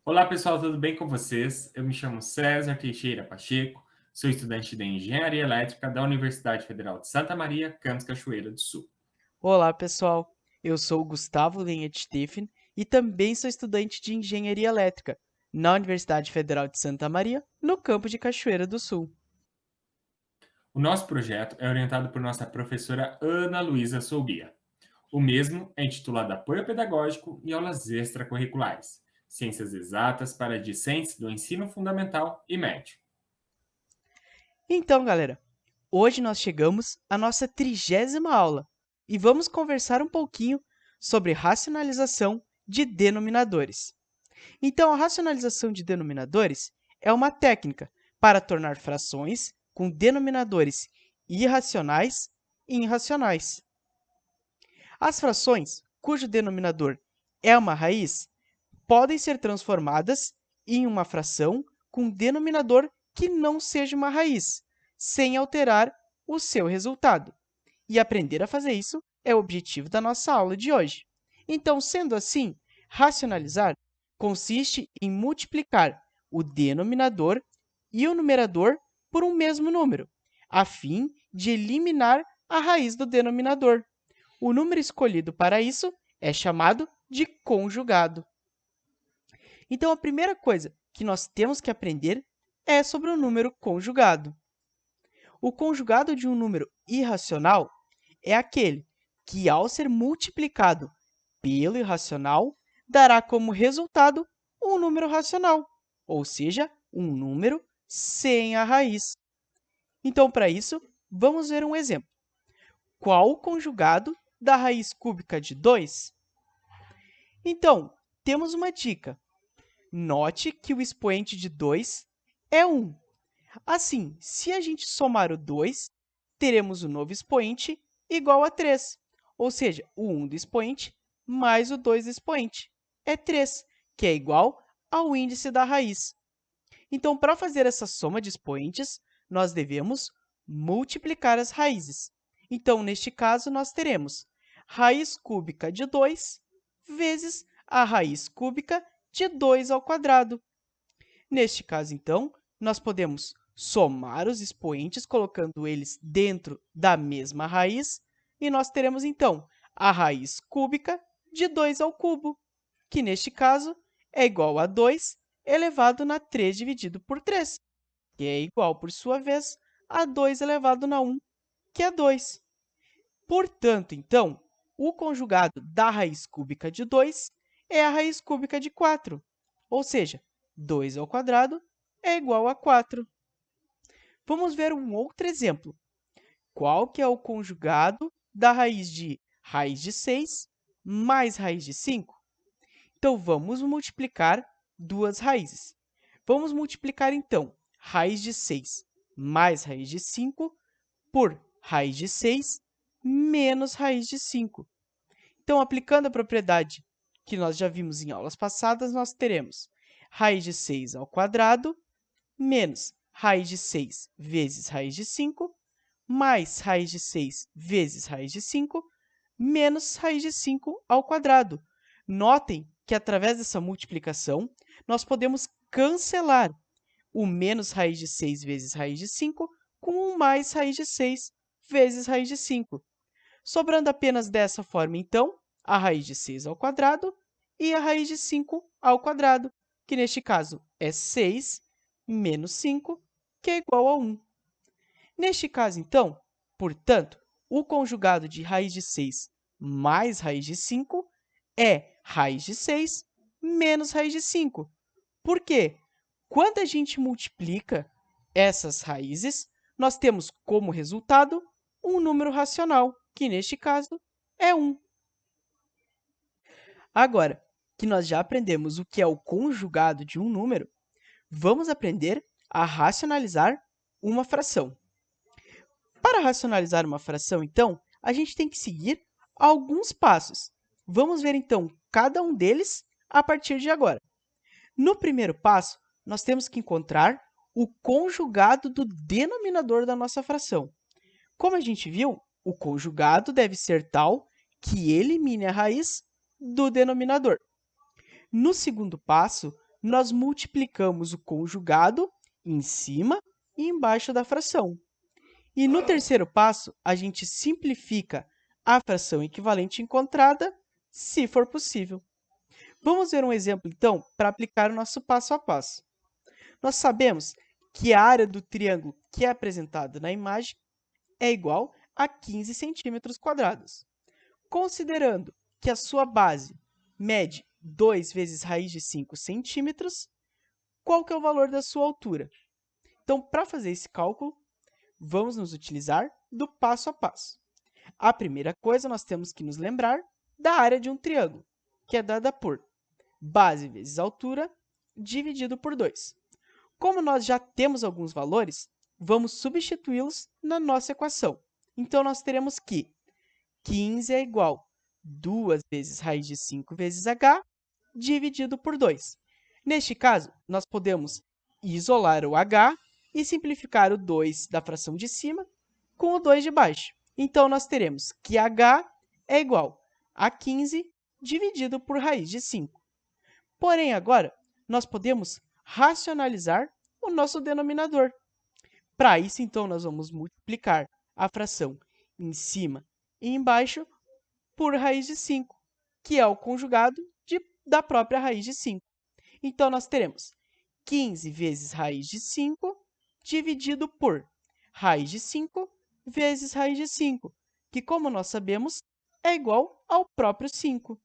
Olá, pessoal, tudo bem com vocês? Eu me chamo César Teixeira Pacheco, sou estudante de Engenharia Elétrica da Universidade Federal de Santa Maria, campus Cachoeira do Sul. Olá, pessoal. Eu sou o Gustavo Linha de Stephen e também sou estudante de Engenharia Elétrica na Universidade Federal de Santa Maria, no campus de Cachoeira do Sul. O nosso projeto é orientado por nossa professora Ana Luísa Soubia. O mesmo é intitulado Apoio Pedagógico e Aulas Extracurriculares, Ciências Exatas para Discentes do Ensino Fundamental e Médio. Então, galera, hoje nós chegamos à nossa 30ª aula e vamos conversar um pouquinho sobre racionalização de denominadores. Então, a racionalização de denominadores é uma técnica para tornar frações com denominadores irracionais irracionais. As frações, cujo denominador é uma raiz, podem ser transformadas em uma fração com denominador que não seja uma raiz, sem alterar o seu resultado. E aprender a fazer isso é o objetivo da nossa aula de hoje. Então, sendo assim, racionalizar consiste em multiplicar o denominador e o numerador por um mesmo número, a fim de eliminar a raiz do denominador. O número escolhido para isso é chamado de conjugado. Então, a primeira coisa que nós temos que aprender é sobre o número conjugado. O conjugado de um número irracional é aquele que, ao ser multiplicado pelo irracional, dará como resultado um número racional, ou seja, um número sem a raiz. Então, para isso, vamos ver um exemplo. Qual o conjugado da raiz cúbica de 2? Então, temos uma dica. Note que o expoente de 2 é 1. Assim, se a gente somar o 2, teremos o novo expoente igual a 3. Ou seja, o 1 do expoente mais o 2 do expoente é 3, que é igual ao índice da raiz. Então, para fazer essa soma de expoentes, nós devemos multiplicar as raízes. Então, neste caso, nós teremos raiz cúbica de 2 vezes a raiz cúbica de 2 ao quadrado. Neste caso, então, nós podemos somar os expoentes, colocando eles dentro da mesma raiz, e nós teremos, então, a raiz cúbica de 2 ao cubo, que, neste caso, é igual a 2 elevado na 3 dividido por 3, que é igual, por sua vez, a 2 elevado na 1, que é 2. Portanto, então, o conjugado da raiz cúbica de 2 é a raiz cúbica de 4, ou seja, 2 ao quadrado é igual a 4. Vamos ver um outro exemplo. Qual que é o conjugado da raiz de 6 mais raiz de 5? Então, vamos multiplicar duas raízes. Vamos multiplicar, então, raiz de 6 mais raiz de 5 por raiz de 6 menos raiz de 5. Então, aplicando a propriedade que nós já vimos em aulas passadas, nós teremos raiz de 6 ao quadrado menos raiz de 6 vezes raiz de 5, mais raiz de 6 vezes raiz de 5, menos raiz de 5 ao quadrado. Notem que, através dessa multiplicação, nós podemos cancelar o menos raiz de 6 vezes raiz de 5 com o mais raiz de 6 vezes raiz de 5. Sobrando apenas dessa forma, então, a raiz de 6 ao quadrado e a raiz de 5 ao quadrado, que neste caso é 6 menos 5, que é igual a 1. Neste caso, então, portanto, o conjugado de raiz de 6 mais raiz de 5 é raiz de 6 menos raiz de 5. Por quê? Quando a gente multiplica essas raízes, nós temos como resultado um número racional, que neste caso é 1. Agora que nós já aprendemos o que é o conjugado de um número, vamos aprender a racionalizar uma fração. Para racionalizar uma fração, então, a gente tem que seguir alguns passos. Vamos ver, então, cada um deles a partir de agora. No primeiro passo, nós temos que encontrar o conjugado do denominador da nossa fração. Como a gente viu, o conjugado deve ser tal que elimine a raiz do denominador. No segundo passo, nós multiplicamos o conjugado em cima e embaixo da fração. E no terceiro passo, a gente simplifica a fração equivalente encontrada, se for possível. Vamos ver um exemplo, então, para aplicar o nosso passo a passo. Nós sabemos que a área do triângulo que é apresentado na imagem é igual a 15 centímetros quadrados. Considerando que a sua base mede 2 vezes raiz de 5 centímetros, qual que é o valor da sua altura? Então, para fazer esse cálculo, vamos nos utilizar do passo a passo. A primeira coisa, nós temos que nos lembrar da área de um triângulo, que é dada por base vezes altura dividido por 2. Como nós já temos alguns valores, vamos substituí-los na nossa equação. Então, nós teremos que 15 é igual a 2 vezes raiz de 5 vezes h dividido por 2. Neste caso, nós podemos isolar o h e simplificar o 2 da fração de cima com o 2 de baixo. Então, nós teremos que h é igual a 15 dividido por raiz de 5. Porém, agora, nós podemos racionalizar o nosso denominador. Para isso, então, nós vamos multiplicar a fração em cima e embaixo por raiz de 5, que é o conjugado da própria raiz de 5. Então, nós teremos 15 vezes raiz de 5 dividido por raiz de 5 vezes raiz de 5, que, como nós sabemos, é igual ao próprio 5.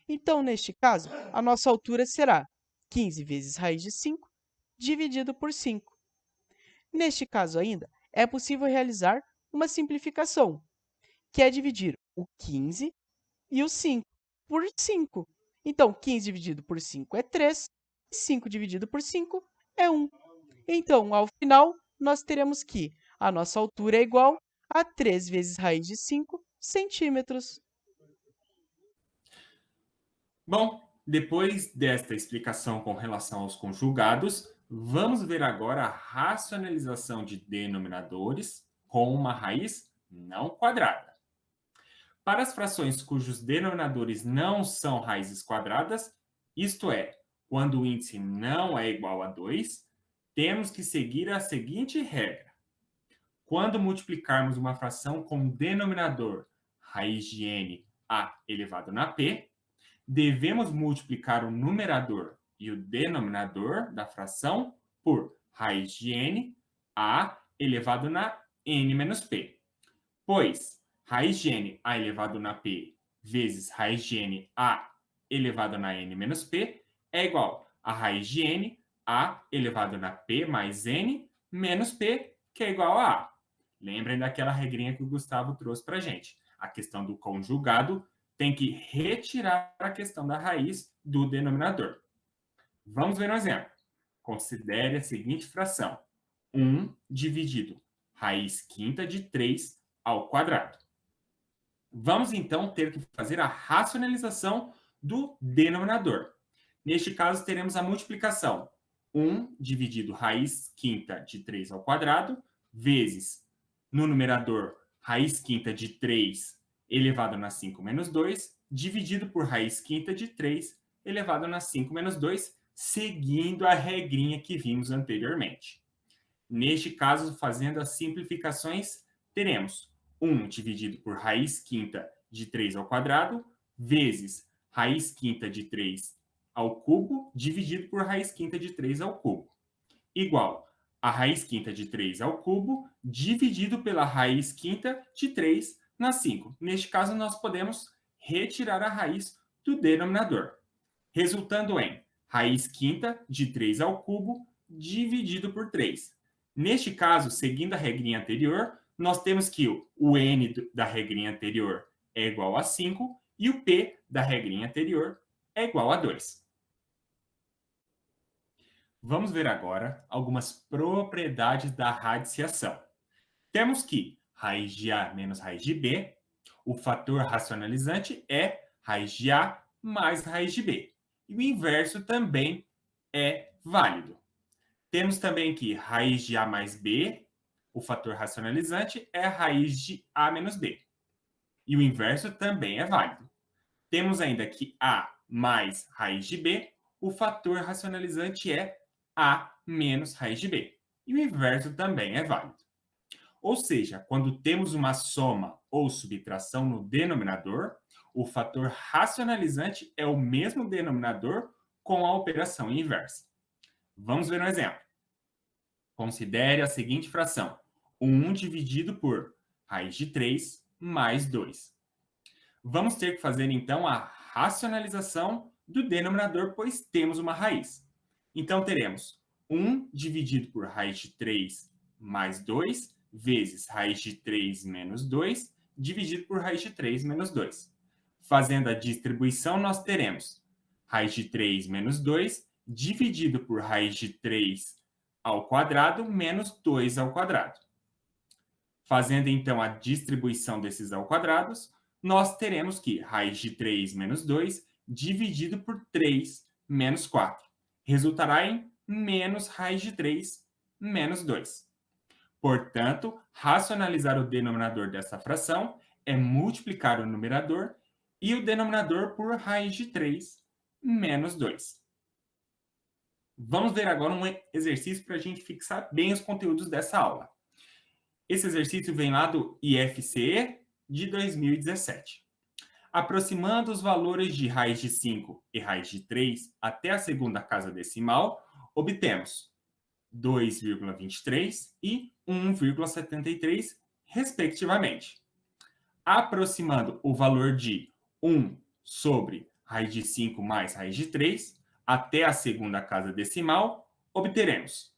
Então, neste caso, a nossa altura será 15 vezes raiz de 5 dividido por 5. Neste caso ainda, é possível realizar uma simplificação, que é dividir o 15 e o 5 por 5. Então, 15 dividido por 5 é 3, e 5 dividido por 5 é 1. Então, ao final, nós teremos que a nossa altura é igual a 3 vezes raiz de 5 centímetros. Bom, depois desta explicação com relação aos conjugados, vamos ver agora a racionalização de denominadores com uma raiz não quadrada. Para as frações cujos denominadores não são raízes quadradas, isto é, quando o índice não é igual a 2, temos que seguir a seguinte regra. Quando multiplicarmos uma fração com denominador raiz de n a elevado na p, devemos multiplicar o numerador e o denominador da fração por raiz de n a elevado na n menos p, pois raiz de n a elevado na p vezes raiz de n a elevado na n menos p é igual a raiz de n a elevado na p mais n menos p, que é igual a a. Lembrem daquela regrinha que o Gustavo trouxe para a gente. A questão do conjugado tem que retirar a questão da raiz do denominador. Vamos ver um exemplo. Considere a seguinte fração. 1 dividido raiz quinta de 3 ao quadrado. Vamos, então, ter que fazer a racionalização do denominador. Neste caso, teremos a multiplicação. 1 dividido raiz quinta de 3 ao quadrado, vezes, no numerador, raiz quinta de 3 elevado na 5 menos 2, dividido por raiz quinta de 3 elevado na 5 menos 2, seguindo a regrinha que vimos anteriormente. Neste caso, fazendo as simplificações, teremos 1 dividido por raiz quinta de 3 ao quadrado, vezes raiz quinta de 3 ao cubo, dividido por raiz quinta de 3 ao cubo, igual a raiz quinta de 3 ao cubo, dividido pela raiz quinta de 3 na 5. Neste caso, nós podemos retirar a raiz do denominador, resultando em raiz quinta de 3 ao cubo, dividido por 3. Neste caso, seguindo a regrinha anterior, nós temos que o n da regrinha anterior é igual a 5 e o p da regrinha anterior é igual a 2. Vamos ver agora algumas propriedades da radiciação. Temos que raiz de a menos raiz de b, o fator racionalizante é raiz de a mais raiz de b. E o inverso também é válido. Temos também que raiz de a mais b, o fator racionalizante é raiz de a menos b. E o inverso também é válido. Temos ainda que a mais raiz de b, o fator racionalizante é A menos raiz de B. E o inverso também é válido. Ou seja, quando temos uma soma ou subtração no denominador, o fator racionalizante é o mesmo denominador com a operação inversa. Vamos ver um exemplo. Considere a seguinte fração: 1 dividido por raiz de 3 mais 2. Vamos ter que fazer, então, a racionalização do denominador, pois temos uma raiz. Então, teremos 1 dividido por raiz de 3 mais 2, vezes raiz de 3 menos 2, dividido por raiz de 3 menos 2. Fazendo a distribuição, nós teremos raiz de 3 menos 2, dividido por raiz de 3 ao quadrado, menos 2 ao quadrado. Fazendo, então, a distribuição desses ao quadrados, nós teremos que raiz de 3 menos 2 dividido por 3 menos 4. Resultará em menos raiz de 3 menos 2. Portanto, racionalizar o denominador dessa fração é multiplicar o numerador e o denominador por raiz de 3 menos 2. Vamos ver agora um exercício para a gente fixar bem os conteúdos dessa aula. Esse exercício vem lá do IFCE de 2017. Aproximando os valores de raiz de 5 e raiz de 3 até a segunda casa decimal, obtemos 2,23 e 1,73, respectivamente. Aproximando o valor de 1 sobre raiz de 5 mais raiz de 3 até a segunda casa decimal, obteremos.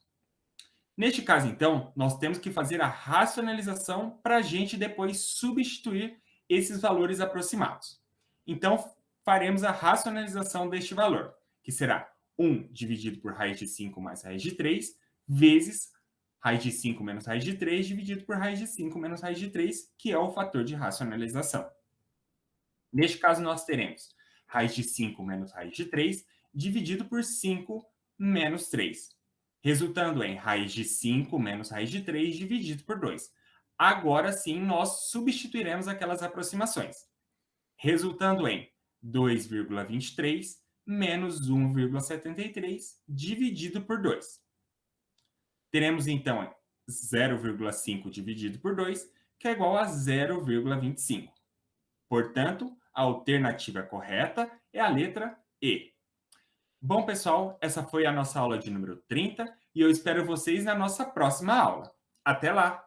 Neste caso, então, nós temos que fazer a racionalização para a gente depois substituir esses valores aproximados. Então, faremos a racionalização deste valor, que será 1 dividido por raiz de 5 mais raiz de 3, vezes raiz de 5 menos raiz de 3, dividido por raiz de 5 menos raiz de 3, que é o fator de racionalização. Neste caso, nós teremos raiz de 5 menos raiz de 3, dividido por 5 menos 3, resultando em raiz de 5 menos raiz de 3 dividido por 2. Agora sim, nós substituiremos aquelas aproximações, resultando em 2,23 menos 1,73 dividido por 2. Teremos, então, 0,5 dividido por 2, que é igual a 0,25. Portanto, a alternativa correta é a letra E. Bom, pessoal, essa foi a nossa aula de número 30 e eu espero vocês na nossa próxima aula. Até lá!